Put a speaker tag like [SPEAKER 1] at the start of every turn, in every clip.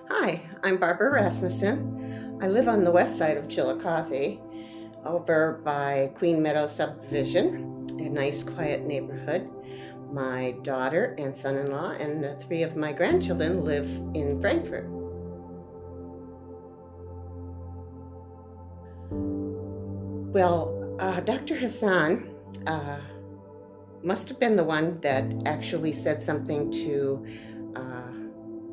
[SPEAKER 1] Hi, I'm Barbara Rasmussen. I live on the west side of Chillicothe, over by Queen Meadow subdivision, a nice quiet neighborhood. My daughter and son-in-law and three of my grandchildren live in Frankfurt. Well, Dr. Hassan must have been the one that actually said something to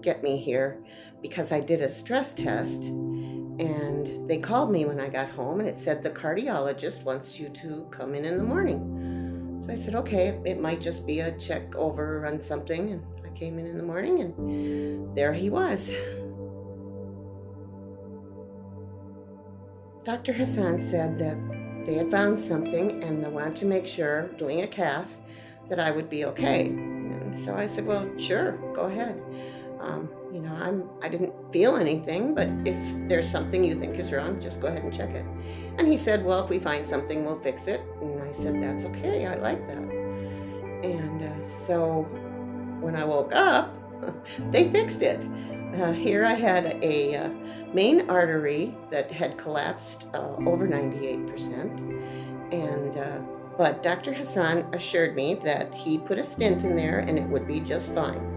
[SPEAKER 1] get me here, because I did a stress test and they called me when I got home and it said the cardiologist wants you to come in the morning. So I said, okay, it might just be a check over on something. And I came in the morning and there he was. Dr. Hassan said that they had found something and they wanted to make sure, doing a cath, that I would be okay. And so I said, well, sure, go ahead. I didn't feel anything, but if there's something you think is wrong, just go ahead and check it. And he said, well, if we find something, we'll fix it. And I said, that's okay, I like that. And so when I woke up, they fixed it. Here I had a main artery that had collapsed over 98%. But Dr. Hassan assured me that he put a stent in there and it would be just fine.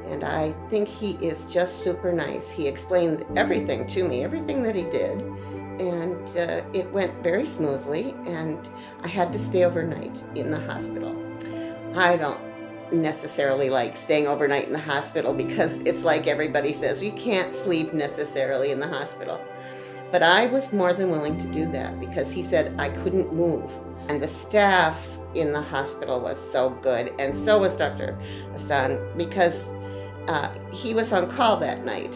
[SPEAKER 1] And I think he is just super nice. He explained everything to me, everything that he did, and it went very smoothly, and I had to stay overnight in the hospital. I don't necessarily like staying overnight in the hospital because it's like everybody says, you can't sleep necessarily in the hospital. But I was more than willing to do that because he said I couldn't move. And the staff in the hospital was so good, and so was Dr. Hassan, because he was on call that night,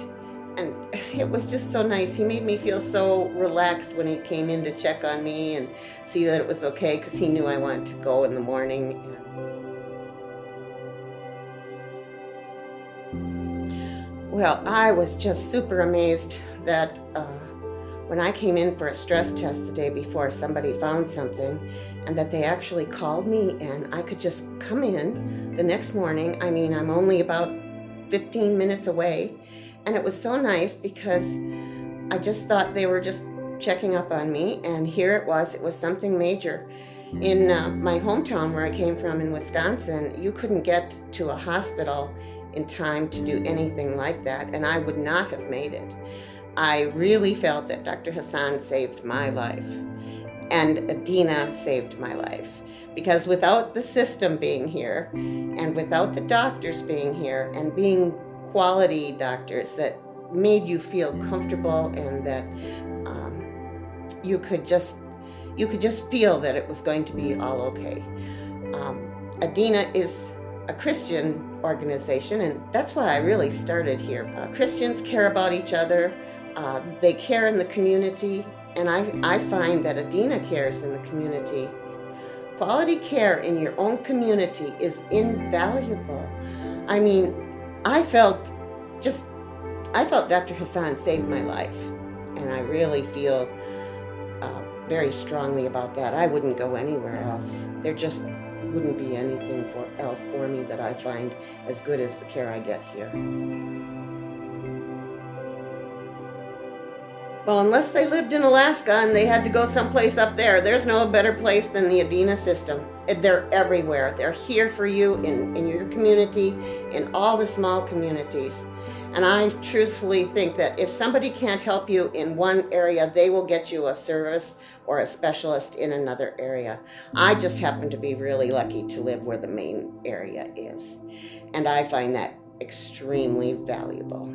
[SPEAKER 1] and it was just so nice. He made me feel so relaxed when he came in to check on me and see that it was okay, because he knew I wanted to go in the morning. Well, I was just super amazed that when I came in for a stress test the day before, somebody found something, and that they actually called me and I could just come in the next morning. I mean, I'm only about 15 minutes away, and it was so nice because I just thought they were just checking up on me, and here it was something major. In my hometown where I came from in Wisconsin, you couldn't get to a hospital in time to do anything like that, and I would not have made it. I really felt that Dr. Hassan saved my life, and Adena saved my life. Because without the system being here, and without the doctors being here, and being quality doctors that made you feel comfortable, and that you could just feel that it was going to be all okay. Adena is a Christian organization, and that's why I really started here. Christians care about each other. They care in the community, and I find that Adena cares in the community. Quality care in your own community is invaluable. I mean, I felt Dr. Hassan saved my life, and I really feel very strongly about that. I wouldn't go anywhere else. There just wouldn't be anything else for me that I find as good as the care I get here. Well, unless they lived in Alaska and they had to go someplace up there, there's no better place than the Adena system. They're everywhere. They're here for you in your community, in all the small communities. And I truthfully think that if somebody can't help you in one area, they will get you a service or a specialist in another area. I just happen to be really lucky to live where the main area is. And I find that extremely valuable.